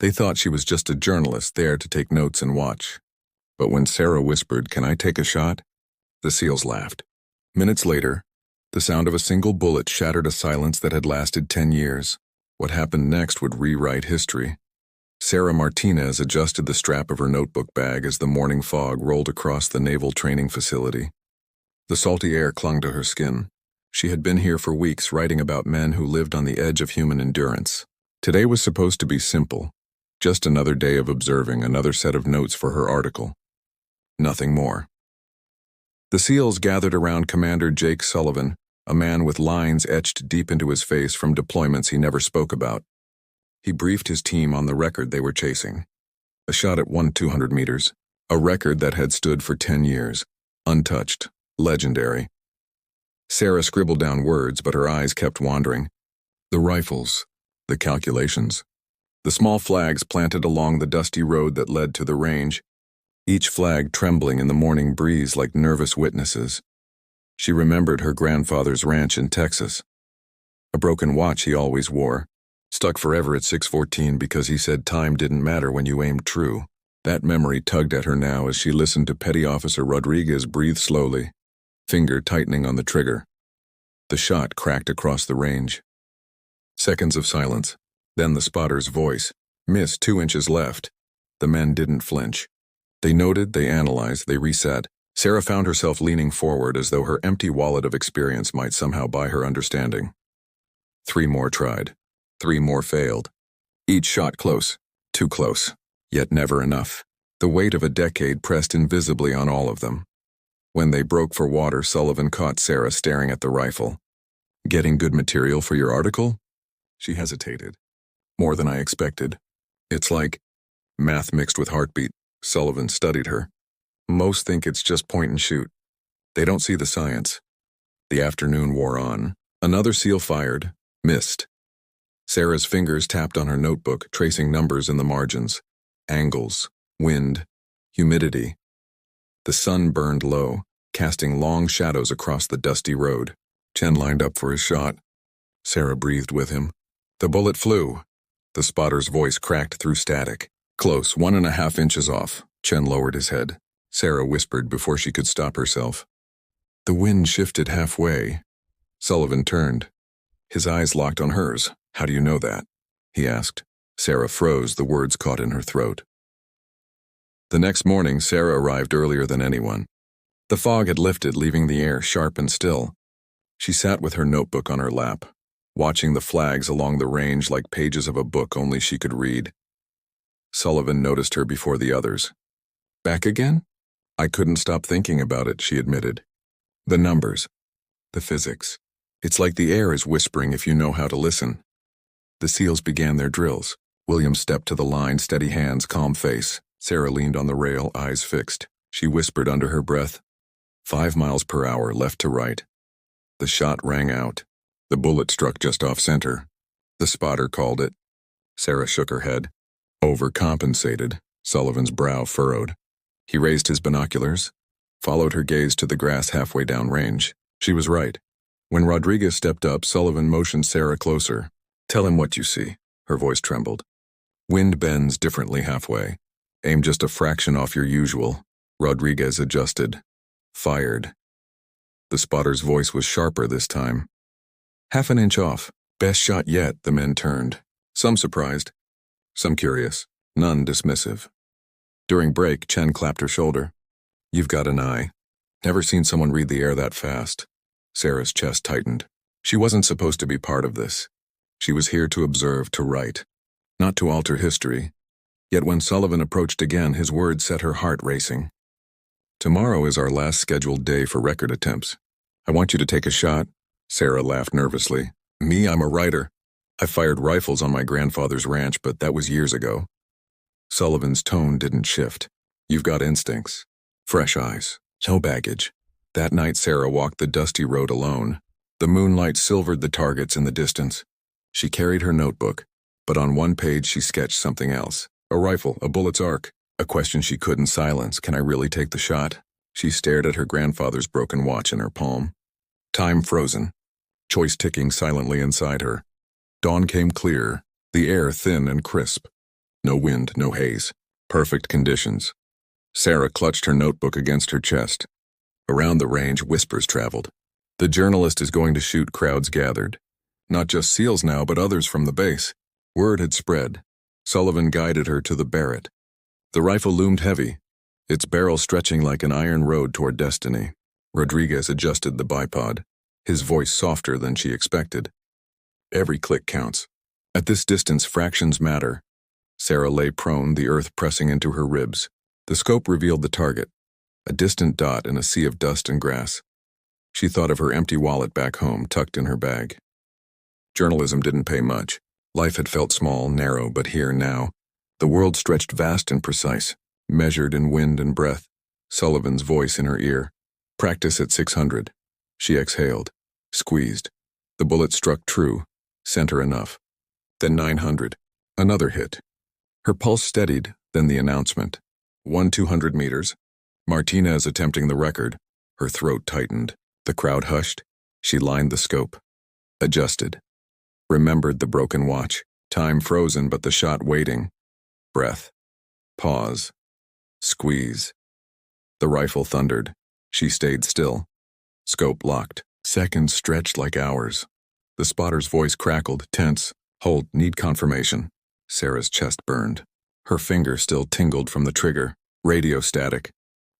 They thought she was just a journalist there to take notes and watch. But when Sarah whispered, "Can I take a shot?" the SEALs laughed. Minutes later, the sound of a single bullet shattered a silence that had lasted 10 years. What happened next would rewrite history. Sarah Martinez adjusted the strap of her notebook bag as the morning fog rolled across the naval training facility. The salty air clung to her skin. She had been here for weeks writing about men who lived on the edge of human endurance. Today was supposed to be simple. Just another day of observing, another set of notes for her article. Nothing more. The SEALs gathered around Commander Jake Sullivan, a man with lines etched deep into his face from deployments he never spoke about. He briefed his team on the record they were chasing. A shot at 200 meters, a record that had stood for 10 years, untouched, legendary. Sarah scribbled down words, but her eyes kept wandering. The rifles, the calculations, the small flags planted along the dusty road that led to the range, each flag trembling in the morning breeze like nervous witnesses. She remembered her grandfather's ranch in Texas. A broken watch he always wore, stuck forever at 6:14 because he said time didn't matter when you aimed true. That memory tugged at her now as she listened to Petty Officer Rodriguez breathe slowly, finger tightening on the trigger. The shot cracked across the range. Seconds of silence, then the spotter's voice. "Miss, 2 inches left." The men didn't flinch. They noted, they analyzed, they reset. Sarah found herself leaning forward as though her empty wallet of experience might somehow buy her understanding. 3 more tried. 3 more failed. Each shot close, too close, yet never enough. The weight of a decade pressed invisibly on all of them. When they broke for water, Sullivan caught Sarah staring at the rifle. "Getting good material for your article?" She hesitated. "More than I expected. It's like math mixed with heartbeat." Sullivan studied her. "Most think it's just point and shoot. They don't see the science." The afternoon wore on. Another SEAL fired, missed. Sarah's fingers tapped on her notebook, tracing numbers in the margins. Angles, wind, humidity. The sun burned low, casting long shadows across the dusty road. Chen lined up for his shot. Sarah breathed with him. The bullet flew. The spotter's voice cracked through static. "Close, 1.5 inches off." Chen lowered his head. Sarah whispered before she could stop herself. The wind shifted halfway. Sullivan turned. His eyes locked on hers. "How do you know that?" he asked. Sarah froze, the words caught in her throat. The next morning, Sarah arrived earlier than anyone. The fog had lifted, leaving the air sharp and still. She sat with her notebook on her lap, watching the flags along the range like pages of a book only she could read. Sullivan noticed her before the others. "Back again?" "I couldn't stop thinking about it," she admitted. "The numbers. The physics. It's like the air is whispering if you know how to listen." The SEALs began their drills. William stepped to the line, steady hands, calm face. Sarah leaned on the rail, eyes fixed. She whispered under her breath, 5 miles per hour, left to right." The shot rang out. The bullet struck just off center. The spotter called it. Sarah shook her head. "Overcompensated." Sullivan's brow furrowed. He raised his binoculars, followed her gaze to the grass halfway down range. She was right. When Rodriguez stepped up, Sullivan motioned Sarah closer. "Tell him what you see." Her voice trembled. "Wind bends differently halfway. Aim just a fraction off your usual." Rodriguez adjusted. Fired. The spotter's voice was sharper this time. "Half an inch off. Best shot yet." The men turned. Some surprised, some curious, none dismissive. During break, Chen clapped her shoulder. "You've got an eye. Never seen someone read the air that fast." Sarah's chest tightened. She wasn't supposed to be part of this. She was here to observe, to write, not to alter history. Yet when Sullivan approached again, his words set her heart racing. "Tomorrow is our last scheduled day for record attempts. I want you to take a shot." Sarah laughed nervously. "Me, I'm a writer. I fired rifles on my grandfather's ranch, but that was years ago." Sullivan's tone didn't shift. "You've got instincts. Fresh eyes. No baggage." That night, Sarah walked the dusty road alone. The moonlight silvered the targets in the distance. She carried her notebook, but on one page she sketched something else. A rifle, a bullet's arc, a question she couldn't silence. Can I really take the shot? She stared at her grandfather's broken watch in her palm. Time frozen. Choice ticking silently inside her. Dawn came clear, the air thin and crisp. No wind, no haze. Perfect conditions. Sarah clutched her notebook against her chest. Around the range, whispers traveled. The journalist is going to shoot, crowds gathered. Not just SEALs now, but others from the base. Word had spread. Sullivan guided her to the Barrett. The rifle loomed heavy, its barrel stretching like an iron road toward destiny. Rodriguez adjusted the bipod, his voice softer than she expected. Every click counts. At this distance, fractions matter. Sarah lay prone, the earth pressing into her ribs. The scope revealed the target, a distant dot in a sea of dust and grass. She thought of her empty wallet back home, tucked in her bag. Journalism didn't pay much. Life had felt small, narrow, but here, now, the world stretched vast and precise, measured in wind and breath. Sullivan's voice in her ear. Practice at 600. She exhaled, squeezed. The bullet struck true, center enough. Then 900. Another hit. Her pulse steadied, then the announcement. 200 meters. Martinez attempting the record. Her throat tightened. The crowd hushed. She lined the scope. Adjusted. Remembered the broken watch. Time frozen, but the shot waiting. Breath. Pause. Squeeze. The rifle thundered. She stayed still. Scope locked. Seconds stretched like hours. The spotter's voice crackled, tense. Hold, need confirmation. Sarah's chest burned. Her finger still tingled from the trigger. Radio static.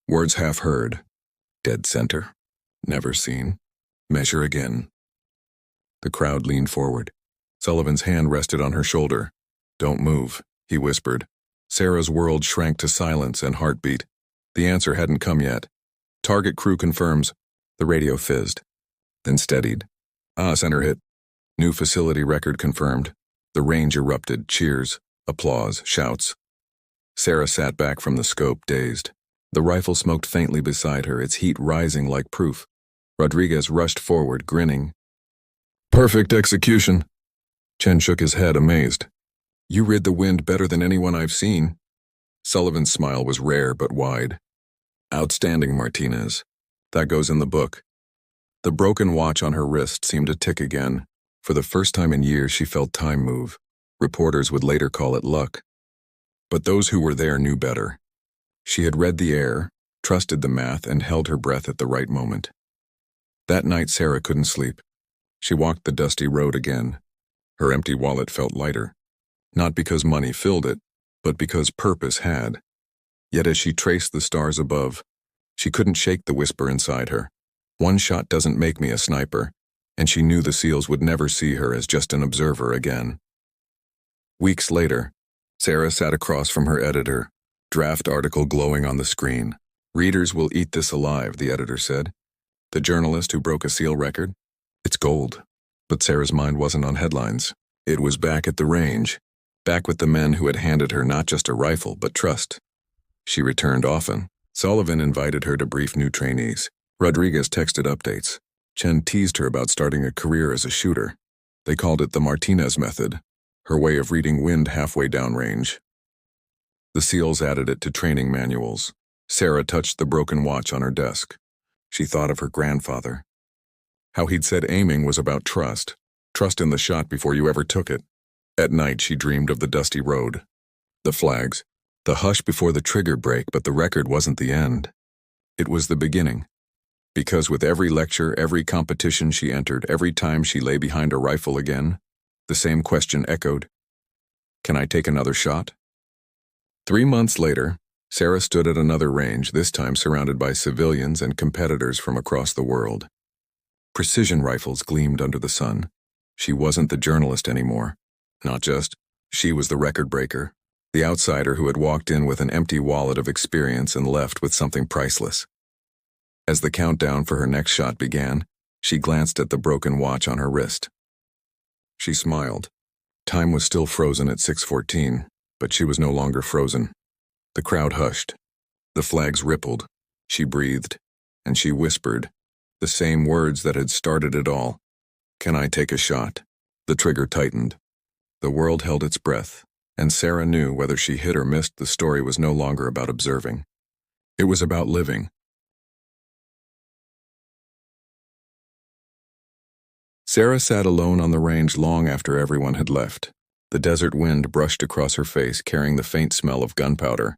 Words half heard. Dead center. Never seen. Measure again. The crowd leaned forward. Sullivan's hand rested on her shoulder. Don't move, he whispered. Sarah's world shrank to silence and heartbeat. The answer hadn't come yet. Target crew confirms. The radio fizzed. Then steadied. Center hit. New facility record confirmed. The range erupted. Cheers, applause, shouts. Sarah sat back from the scope, dazed. The rifle smoked faintly beside her, its heat rising like proof. Rodriguez rushed forward, grinning. Perfect execution. Chen shook his head, amazed. You rid the wind better than anyone I've seen. Sullivan's smile was rare but wide. Outstanding, Martinez. That goes in the book. The broken watch on her wrist seemed to tick again. For the first time in years, she felt time move. Reporters would later call it luck. But those who were there knew better. She had read the air, trusted the math, and held her breath at the right moment. That night, Sarah couldn't sleep. She walked the dusty road again. Her empty wallet felt lighter. Not because money filled it, but because purpose had. Yet as she traced the stars above, she couldn't shake the whisper inside her. One shot doesn't make me a sniper, and she knew the SEALs would never see her as just an observer again. Weeks later, Sarah sat across from her editor, draft article glowing on the screen. Readers will eat this alive, the editor said. The journalist who broke a SEAL record? It's gold. But Sarah's mind wasn't on headlines. It was back at the range, back with the men who had handed her not just a rifle, but trust. She returned often. Sullivan invited her to brief new trainees. Rodriguez texted updates. Chen teased her about starting a career as a shooter. They called it the Martinez method, her way of reading wind halfway downrange. The SEALs added it to training manuals. Sarah touched the broken watch on her desk. She thought of her grandfather. How he'd said aiming was about trust. Trust in the shot before you ever took it. At night, she dreamed of the dusty road. The flags. The hush before the trigger break, but the record wasn't the end. It was the beginning. Because with every lecture, every competition she entered, every time she lay behind a rifle again, the same question echoed. Can I take another shot? 3 months later, Sarah stood at another range, this time surrounded by civilians and competitors from across the world. Precision rifles gleamed under the sun. She wasn't the journalist anymore. Not just. She was the record breaker, the outsider who had walked in with an empty wallet of experience and left with something priceless. As the countdown for her next shot began, she glanced at the broken watch on her wrist. She smiled. Time was still frozen at 6:14, but she was no longer frozen. The crowd hushed. The flags rippled. She breathed, and she whispered, the same words that had started it all. Can I take a shot? The trigger tightened. The world held its breath, and Sarah knew whether she hit or missed, the story was no longer about observing. It was about living. Sarah sat alone on the range long after everyone had left. The desert wind brushed across her face, carrying the faint smell of gunpowder.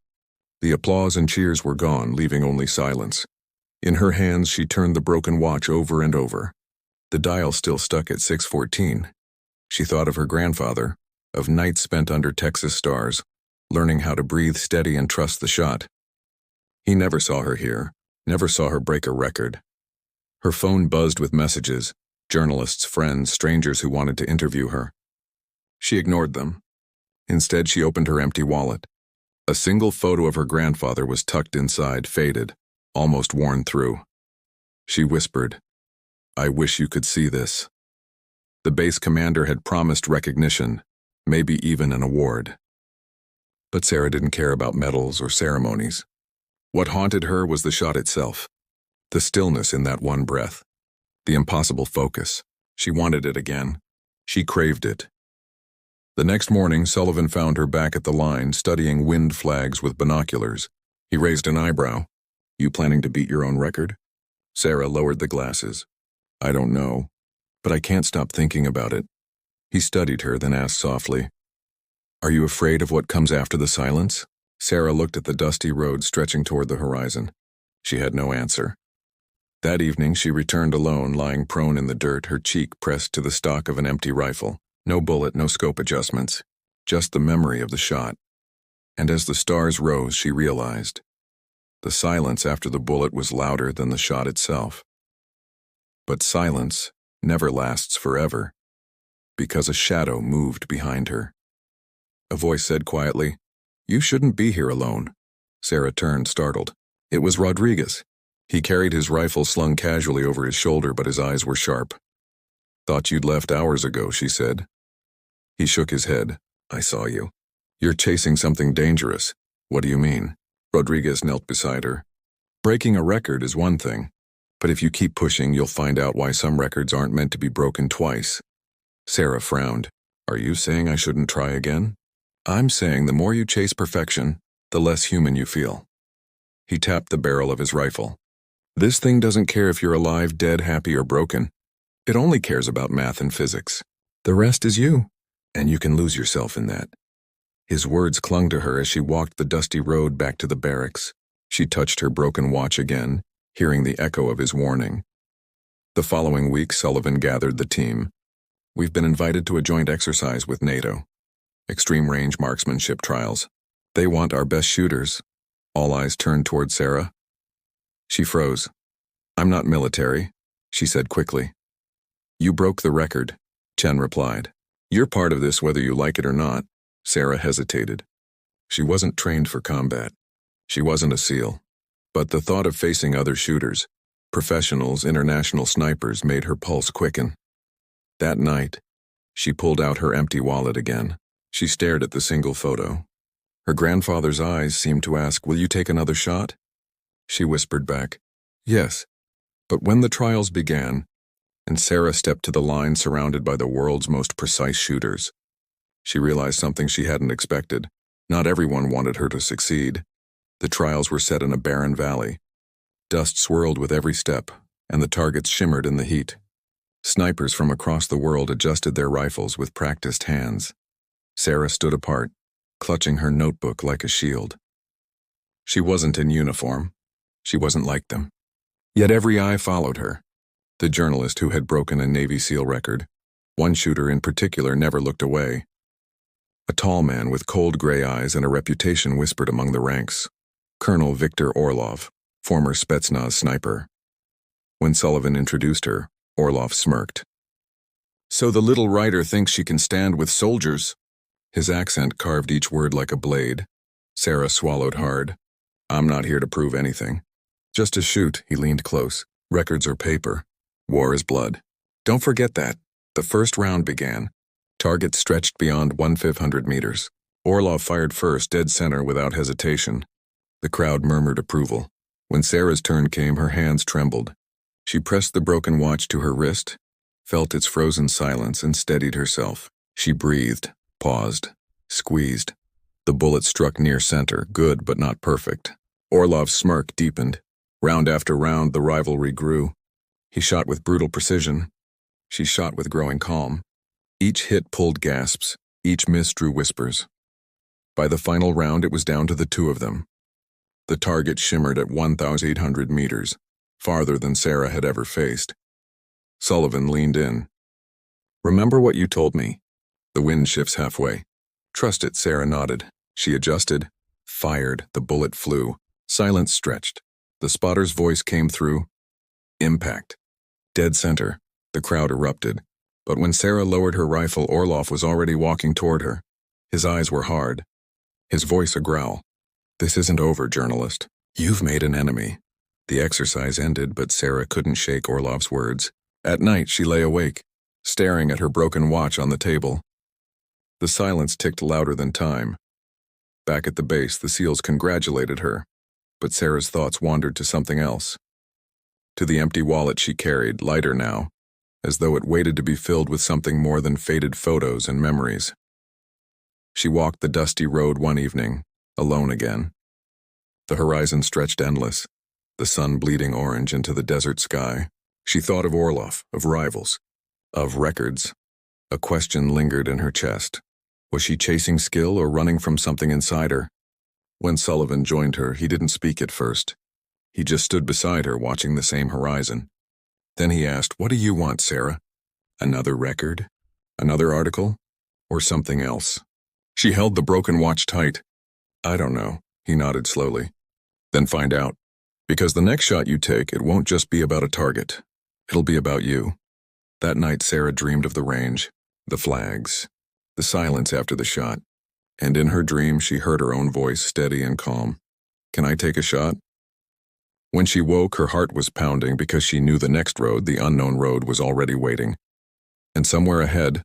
The applause and cheers were gone, leaving only silence. In her hands, she turned the broken watch over and over. The dial still stuck at 6:14. She thought of her grandfather, of nights spent under Texas stars, learning how to breathe steady and trust the shot. He never saw her here, never saw her break a record. Her phone buzzed with messages, journalists, friends, strangers who wanted to interview her. She ignored them. Instead, she opened her empty wallet. A single photo of her grandfather was tucked inside, faded, almost worn through. She whispered, "I wish you could see this." The base commander had promised recognition, maybe even an award. But Sarah didn't care about medals or ceremonies. What haunted her was the shot itself. The stillness in that one breath. The impossible focus. She wanted it again. She craved it. The next morning, Sullivan found her back at the line, studying wind flags with binoculars. He raised an eyebrow. "You planning to beat your own record?" Sarah lowered the glasses. "I don't know, but I can't stop thinking about it." He studied her, then asked softly, "Are you afraid of what comes after the silence?" Sarah looked at the dusty road stretching toward the horizon. She had no answer. That evening, she returned alone, lying prone in the dirt, her cheek pressed to the stock of an empty rifle. No bullet, no scope adjustments, just the memory of the shot. And as the stars rose, she realized the silence after the bullet was louder than the shot itself. But silence never lasts forever, because a shadow moved behind her. A voice said quietly, "You shouldn't be here alone." Sarah turned, startled. It was Rodriguez. He carried his rifle slung casually over his shoulder, but his eyes were sharp. "Thought you'd left hours ago," she said. He shook his head. "I saw you. You're chasing something dangerous." "What do you mean?" Rodriguez knelt beside her. "Breaking a record is one thing, but if you keep pushing, you'll find out why some records aren't meant to be broken twice." Sarah frowned. "Are you saying I shouldn't try again?" "I'm saying the more you chase perfection, the less human you feel." He tapped the barrel of his rifle. "This thing doesn't care if you're alive, dead, happy, or broken. It only cares about math and physics. The rest is you, and you can lose yourself in that." His words clung to her as she walked the dusty road back to the barracks. She touched her broken watch again, hearing the echo of his warning. The following week, Sullivan gathered the team. "We've been invited to a joint exercise with NATO. Extreme range marksmanship trials. They want our best shooters." All eyes turned toward Sarah. She froze. "I'm not military," she said quickly. "You broke the record," Chen replied. "You're part of this whether you like it or not." Sarah hesitated. She wasn't trained for combat. She wasn't a SEAL. But the thought of facing other shooters, professionals, international snipers, made her pulse quicken. That night, she pulled out her empty wallet again. She stared at the single photo. Her grandfather's eyes seemed to ask, "Will you take another shot?" She whispered back, "Yes." But when the trials began, and Sarah stepped to the line surrounded by the world's most precise shooters, she realized something she hadn't expected. Not everyone wanted her to succeed. The trials were set in a barren valley. Dust swirled with every step, and the targets shimmered in the heat. Snipers from across the world adjusted their rifles with practiced hands. Sarah stood apart, clutching her notebook like a shield. She wasn't in uniform. She wasn't like them. Yet every eye followed her. The journalist who had broken a Navy SEAL record. One shooter in particular never looked away. A tall man with cold gray eyes and a reputation whispered among the ranks. Colonel Viktor Orlov, former Spetsnaz sniper. When Sullivan introduced her, Orlov smirked. "So the little writer thinks she can stand with soldiers?" His accent carved each word like a blade. Sarah swallowed hard. "I'm not here to prove anything. Just to shoot." He leaned close. "Records are paper. War is blood. Don't forget that." The first round began. Targets stretched beyond 1,500 meters. Orlov fired first, dead center without hesitation. The crowd murmured approval. When Sarah's turn came, her hands trembled. She pressed the broken watch to her wrist, felt its frozen silence, and steadied herself. She breathed, paused, squeezed. The bullet struck near center, good but not perfect. Orlov's smirk deepened. Round after round, the rivalry grew. He shot with brutal precision. She shot with growing calm. Each hit pulled gasps, Each miss drew whispers. By the final round, it was down to the two of them. The target shimmered at 1,800 meters, farther than Sarah had ever faced. Sullivan leaned in. "Remember what you told me? The wind shifts halfway. Trust it," Sarah nodded. She adjusted, fired, the bullet flew. Silence stretched. The spotter's voice came through. Impact. Dead center. The crowd erupted. But when Sarah lowered her rifle, Orloff was already walking toward her. His eyes were hard. His voice a growl. "This isn't over, journalist. You've made an enemy." The exercise ended, but Sarah couldn't shake Orloff's words. At night, she lay awake, staring at her broken watch on the table. The silence ticked louder than time. Back at the base, the SEALs congratulated her, but Sarah's thoughts wandered to something else. To the empty wallet she carried, lighter now, as though it waited to be filled with something more than faded photos and memories. She walked the dusty road one evening, alone again. The horizon stretched endless, the sun bleeding orange into the desert sky. She thought of Orloff, of rivals, of records. A question lingered in her chest. Was she chasing skill or running from something inside her? When Sullivan joined her, he didn't speak at first. He just stood beside her, watching the same horizon. Then he asked, "What do you want, Sarah? Another record? Another article? Or something else?" She held the broken watch tight. "I don't know," he nodded slowly. "Then find out. Because the next shot you take, it won't just be about a target. It'll be about you." That night, Sarah dreamed of the range, the flags, the silence after the shot. And in her dream, she heard her own voice, steady and calm. "Can I take a shot?" When she woke, her heart was pounding because she knew the next road, the unknown road, was already waiting. And somewhere ahead,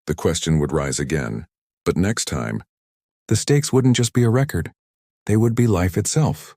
the question would rise again. But next time, the stakes wouldn't just be a record. They would be life itself.